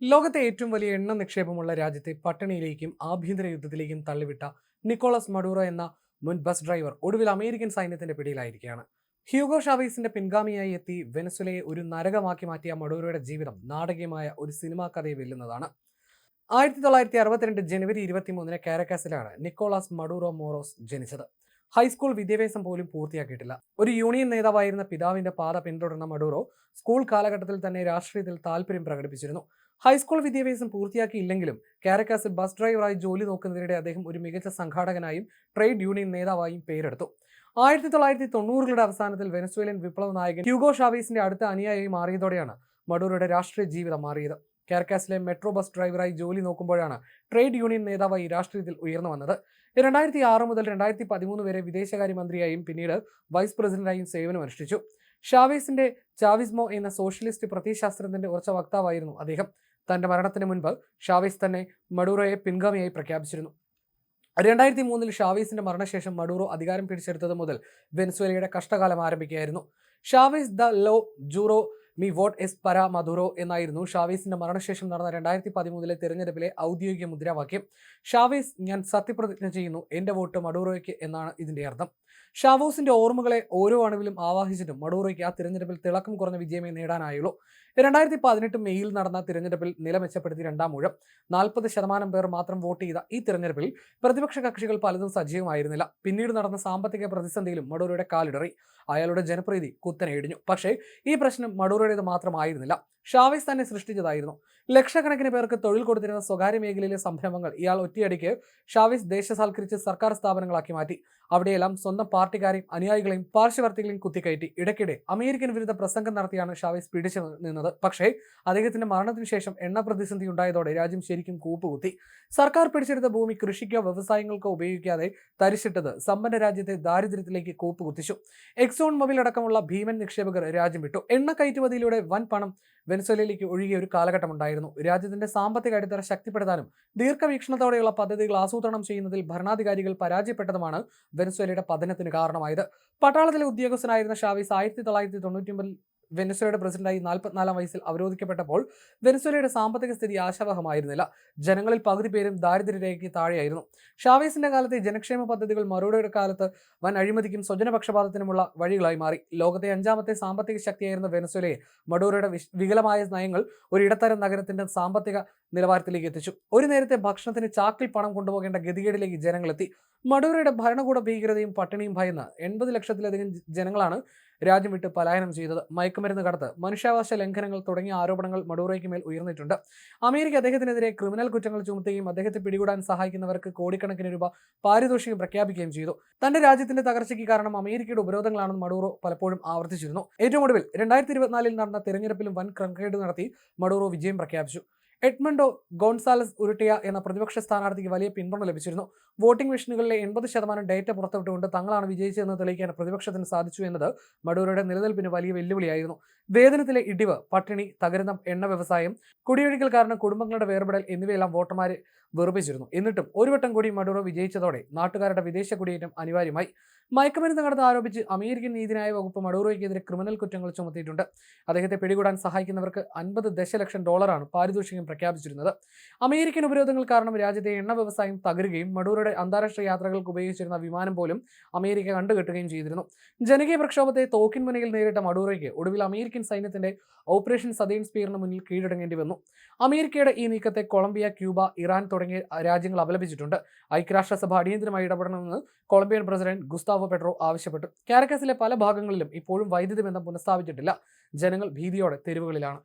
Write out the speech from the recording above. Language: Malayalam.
ലോകത്തെ ഏറ്റവും വലിയ എണ്ണ നിക്ഷേപമുള്ള രാജ്യത്തെ പട്ടിണിയിലേക്കും ആഭ്യന്തര യുദ്ധത്തിലേക്കും തള്ളിവിട്ട നിക്കോളസ് മഡൂറോ എന്ന മുൻ ബസ് ഡ്രൈവർ ഒടുവിൽ അമേരിക്കൻ സൈന്യത്തിന്റെ പിടിയിലായിരിക്കുകയാണ്. ഹ്യൂഗോ ഷാവേസിന്റെ പിൻഗാമിയായി എത്തി വെനസ്വലയെ ഒരു നരകമാക്കി മാറ്റിയ മഡൂറോയുടെ ജീവിതം നാടകീയമായ ഒരു സിനിമാ കഥയെ വെല്ലുന്നതാണ്. 1962 ജനുവരി 23 കാരക്കാസിലാണ് നിക്കോളാസ് മഡൂറോ മോറോസ് ജനിച്ചത്. ഹൈസ്കൂൾ വിദ്യാഭ്യാസം പോലും പൂർത്തിയാക്കിയിട്ടില്ല. ഒരു യൂണിയൻ നേതാവായിരുന്ന പിതാവിന്റെ പാത പിന്തുടർന്ന മഡൂറോ സ്കൂൾ കാലഘട്ടത്തിൽ തന്നെ രാഷ്ട്രീയത്തിൽ താല്പര്യം പ്രകടിപ്പിച്ചിരുന്നു. ഹൈസ്കൂൾ വിദ്യാഭ്യാസം പൂർത്തിയാക്കിയില്ലെങ്കിലും കാരക്കാസിൽ ബസ് ഡ്രൈവറായി ജോലി നോക്കുന്നതിനിടെ അദ്ദേഹം ഒരു മികച്ച സംഘാടകനായും ട്രേഡ് യൂണിയൻ നേതാവായും പേരെടുത്തു. 1990കളുടെ അവസാനത്തിൽ വെനസ്വേലൻ വിപ്ലവ നായകൻ ഹ്യൂഗോ ഷാവേസിന്റെ അടുത്ത അനുയായി മാറിയതോടെയാണ് മഡൂറോയുടെ രാഷ്ട്രീയ ജീവിതം മാറിയത്. കാരക്കാസിലെ മെട്രോ ബസ് ഡ്രൈവറായി ജോലി നോക്കുമ്പോഴാണ് ട്രേഡ് യൂണിയൻ നേതാവായി രാഷ്ട്രീയത്തിൽ ഉയർന്നു വന്നത്. 2006 മുതൽ 2013 വരെ വിദേശകാര്യമന്ത്രിയായും പിന്നീട് വൈസ് പ്രസിഡന്റായും സേവനമനുഷ്ഠിച്ചു. ഷാവേസിന്റെ ചാവിസ്മോ എന്ന സോഷ്യലിസ്റ്റ് പ്രത്യയശാസ്ത്രത്തിന്റെ ഉറച്ച വക്താവായിരുന്നു അദ്ദേഹം. തന്റെ മരണത്തിന് മുൻപ് ഷാവേസ് തന്നെ മഡൂറോയെ പിൻഗാമിയായി പ്രഖ്യാപിച്ചിരുന്നു. 2003 ഷാവേസിന്റെ മരണശേഷം മഡൂറോ അധികാരം പിടിച്ചെടുത്തത് മുതൽ വെനസ്വേലയുടെ കഷ്ടകാലം ആരംഭിക്കുകയായിരുന്നു. ഷാവേസ് ദ ലോ ജൂറോ മി വോട്ട് എസ് പര മദുറോ എന്നായിരുന്നു ഷാവേസിന്റെ മരണശേഷം നടന്ന 2013 തെരഞ്ഞെടുപ്പിലെ ഔദ്യോഗിക മുദ്രാവാക്യം. ഷാവേസ്, ഞാൻ സത്യപ്രതിജ്ഞ ചെയ്യുന്നു, എന്റെ വോട്ട് മഡൂറോയ്ക്ക് എന്നാണ് ഇതിന്റെ അർത്ഥം. ഷാവോസിന്റെ ഓർമ്മകളെ ഓരോ അണുവിലും ആവാഹിച്ചിട്ടും മഡൂറോയ്ക്ക് ആ തിരഞ്ഞെടുപ്പിൽ തിളക്കം കുറഞ്ഞ വിജയമേ നേടാനായുള്ളൂ. 2018 മെയ്യിൽ നടന്ന തിരഞ്ഞെടുപ്പിൽ നില മെച്ചപ്പെടുത്തി രണ്ടാം ഊഴം. 40% പേർ മാത്രം വോട്ട് ചെയ്ത ഈ തിരഞ്ഞെടുപ്പിൽ പ്രതിപക്ഷ കക്ഷികൾ പലതും സജീവമായിരുന്നില്ല. പിന്നീട് നടന്ന സാമ്പത്തിക പ്രതിസന്ധിയിലും മഡൂറോയുടെ കാലിടറി. അയാളുടെ ജനപ്രീതി കുത്തനെ ഇടിഞ്ഞു. പക്ഷേ ഈ പ്രശ്നം മഡൂറോയുടേത് മാത്രമായിരുന്നില്ല, ഷാവേസ് തന്നെ സൃഷ്ടിച്ചതായിരുന്നു. ലക്ഷക്കണക്കിന് പേർക്ക് തൊഴിൽ കൊടുത്തിരുന്ന സ്വകാര്യ മേഖലയിലെ സംരംഭങ്ങൾ ഇയാൾ ഒറ്റയടിക്ക് ഷാവേസ് ദേശസാൽക്കരിച്ച് സർക്കാർ സ്ഥാപനങ്ങളാക്കി മാറ്റി. അവിടെയെല്ലാം സ്വന്തം പാർട്ടിക്കാരെയും അനുയായികളെയും പാർശ്വവർത്തികളെയും കുത്തിക്കയറ്റി. ഇടയ്ക്കിടെ അമേരിക്കൻ വിരുദ്ധ പ്രസംഗം നടത്തിയാണ് ഷാവേസ് പിടിച്ചു നിന്നത്. പക്ഷേ അദ്ദേഹത്തിന്റെ മരണത്തിന് ശേഷം എണ്ണ പ്രതിസന്ധി ഉണ്ടായതോടെ രാജ്യം ശരിക്കും കൂപ്പുകുത്തി. സർക്കാർ പിടിച്ചെടുത്ത ഭൂമി കൃഷിക്കോ വ്യവസായങ്ങൾക്കോ ഉപയോഗിക്കാതെ തരിശിട്ടത് സമ്പന്ന രാജ്യത്തെ ദാരിദ്ര്യത്തിലേക്ക് കൂപ്പുകുത്തിച്ചു. എക്സോൺ മൊബൈൽ അടക്കമുള്ള ഭീമൻ നിക്ഷേപകർ രാജ്യം വിട്ടു. എണ്ണ കയറ്റുമതിയിലൂടെ വൻ പണം വെനസ്വേലയിലേക്ക് ഒഴുകിയ ഒരു കാലഘട്ടമുണ്ടായിരുന്നു. രാജ്യത്തിന്റെ സാമ്പത്തിക അടിത്തറ ശക്തിപ്പെടുത്താനും ദീർഘവീക്ഷണത്തോടെയുള്ള പദ്ധതികൾ ആസൂത്രണം ചെയ്യുന്നതിൽ ഭരണാധികാരികൾ പരാജയപ്പെട്ടതുമാണ് വെനസ്വേലയുടെ പതനത്തിന് കാരണമായത്. പട്ടാളത്തിലെ ഉദ്യോഗസ്ഥനായിരുന്ന ഷാവേസ് 1999 വെനസ്വേലയുടെ പ്രസിഡന്റായി 44 വയസ്സിൽ അവരോധിക്കപ്പെട്ടപ്പോൾ വെനസ്വേലയുടെ സാമ്പത്തിക സ്ഥിതി ആശാവഹമായിരുന്നില്ല. ജനങ്ങളിൽ പകുതി പേരും ദാരിദ്ര്യരേഖയ്ക്ക് താഴെയായിരുന്നു. ഷാവേസിന്റെ കാലത്തെ ജനക്ഷേമ പദ്ധതികൾ മഡൂറോയുടെ കാലത്ത് വൻ അഴിമതിക്കും സ്വജനപക്ഷപാതത്തിനുമുള്ള വഴികളായി മാറി. ലോകത്തെ 5ാമത്തെ സാമ്പത്തിക ശക്തിയായിരുന്ന വെനസ്വേലയെ മഡൂറോയുടെ വികലമായ നയങ്ങൾ ഒരു ഇടത്തരം നഗരത്തിന്റെ സാമ്പത്തിക നിലവാരത്തിലേക്ക് എത്തിച്ചു. ഒരു നേരത്തെ ഭക്ഷണത്തിന് ചാക്കിൽ പണം കൊണ്ടുപോകേണ്ട ഗതികേടിലേക്ക് ജനങ്ങളെത്തി. മഡൂറോയുടെ ഭരണകൂട ഭീകരതയും പട്ടിണിയും ഭയന്ന് 80 ലക്ഷത്തിലധികം ജനങ്ങളാണ് രാജ്യം വിട്ട് പലായനം ചെയ്തത്. മയക്കുമരുന്ന് കടത്ത്, മനുഷ്യാവകാശ ലംഘനങ്ങൾ തുടങ്ങിയ ആരോപണങ്ങൾ മഡൂറോയ്ക്ക് മേൽ ഉയർന്നിട്ടുണ്ട്. അമേരിക്ക അദ്ദേഹത്തിനെതിരെ ക്രിമിനൽ കുറ്റങ്ങൾ ചുമത്തുകയും അദ്ദേഹത്തെ പിടികൂടാൻ സഹായിക്കുന്നവർക്ക് കോടിക്കണക്കിന് രൂപ പാരിതോഷികം പ്രഖ്യാപിക്കുകയും ചെയ്തു. തന്റെ രാജ്യത്തിന്റെ തകർച്ചയ്ക്ക് കാരണം അമേരിക്കയുടെ ഉപരോധങ്ങളാണെന്ന് മഡൂറോ പലപ്പോഴും ആവർത്തിച്ചിരുന്നു. ഏറ്റവും ഒടുവിൽ 2024 നടന്ന തിരഞ്ഞെടുപ്പിലും വൻ ക്രമക്കേട് നടത്തി മഡൂറോ വിജയം പ്രഖ്യാപിച്ചു. എഡ്മണ്ടോ ഗോൺസാലസ് ഉരുട്ടിയ എന്ന പ്രതിപക്ഷ സ്ഥാനാർത്ഥിക്ക് വലിയ പിന്തുണ ലഭിച്ചിരുന്നു. വോട്ടിംഗ് മെഷീനുകളിലെ 80% ഡേറ്റ പുറത്തുവിട്ടുകൊണ്ട് തങ്ങളാണ് വിജയിച്ചതെന്ന് തെളിയിക്കാൻ പ്രതിപക്ഷത്തിന് സാധിച്ചു എന്നത് മഡൂറോയുടെ നിലനിൽപ്പിന് വലിയ വെല്ലുവിളിയായിരുന്നു. വേതനത്തിലെ ഇടിവ്, പട്ടിണി, തകരുന്ന എണ്ണ വ്യവസായം, കുടിയൊഴിക്കൽ കാരണം കുടുംബങ്ങളുടെ വേർപെടൽ എന്നിവയെല്ലാം വോട്ടർമാരെ വെറുപ്പിച്ചിരുന്നു. എന്നിട്ടും ഒരു വട്ടം കൂടി മഡൂറോ വിജയിച്ചതോടെ നാട്ടുകാരുടെ വിദേശ കുടിയേറ്റം അനിവാര്യമായി. മയക്കുമരുന്ന് കടന്ന് ആരോപിച്ച് അമേരിക്കൻ നീതിന്യായ വകുപ്പ് മഡൂറോയ്ക്കെതിരെ ക്രിമിനൽ കുറ്റങ്ങൾ ചുമത്തിയിട്ടുണ്ട്. അദ്ദേഹത്തെ പിടികൂടാൻ സഹായിക്കുന്നവർക്ക് $50 ദശലക്ഷം പാരിതോഷികം പ്രഖ്യാപിച്ചിരുന്നത്. അമേരിക്കൻ ഉപരോധങ്ങൾ കാരണം രാജ്യത്തെ എണ്ണ വ്യവസായം തകരുകയും മഡൂറോയുടെ അന്താരാഷ്ട്ര യാത്രകൾക്ക് ഉപയോഗിച്ചിരുന്ന വിമാനം പോലും അമേരിക്ക കണ്ടുകെട്ടുകയും ചെയ്തിരുന്നു. ജനകീയ പ്രക്ഷോഭത്തെ തോക്കിൻ മുനയിൽ നേരിട്ട മഡൂറോയ്ക്ക് ഒടുവിൽ അമേരിക്കൻ സൈന്യത്തിന്റെ ഓപ്പറേഷൻ സദേൺ സ്പീറിന് മുന്നിൽ കീഴടങ്ങേണ്ടി വന്നു. അമേരിക്കയുടെ ഈ നീക്കത്തെ കൊളംബിയ, ക്യൂബ, ഇറാൻ തുടങ്ങിയ രാജ്യങ്ങൾ അപലപിച്ചിട്ടുണ്ട്. ഐക്യരാഷ്ട്രസഭ അടിയന്തരമായി ഇടപെടണമെന്ന് കൊളംബിയൻ പ്രസിഡന്റ് ഗുസ്താവോ പെട്രോ ആവശ്യപ്പെട്ടു. കാരക്കാസിലെ പല ഭാഗങ്ങളിലും ഇപ്പോഴും വൈദ്യുതി ബന്ധം പുനഃസ്ഥാപിച്ചിട്ടില്ല. ജനങ്ങൾ ഭീതിയോടെ തെരുവുകളിലാണ്.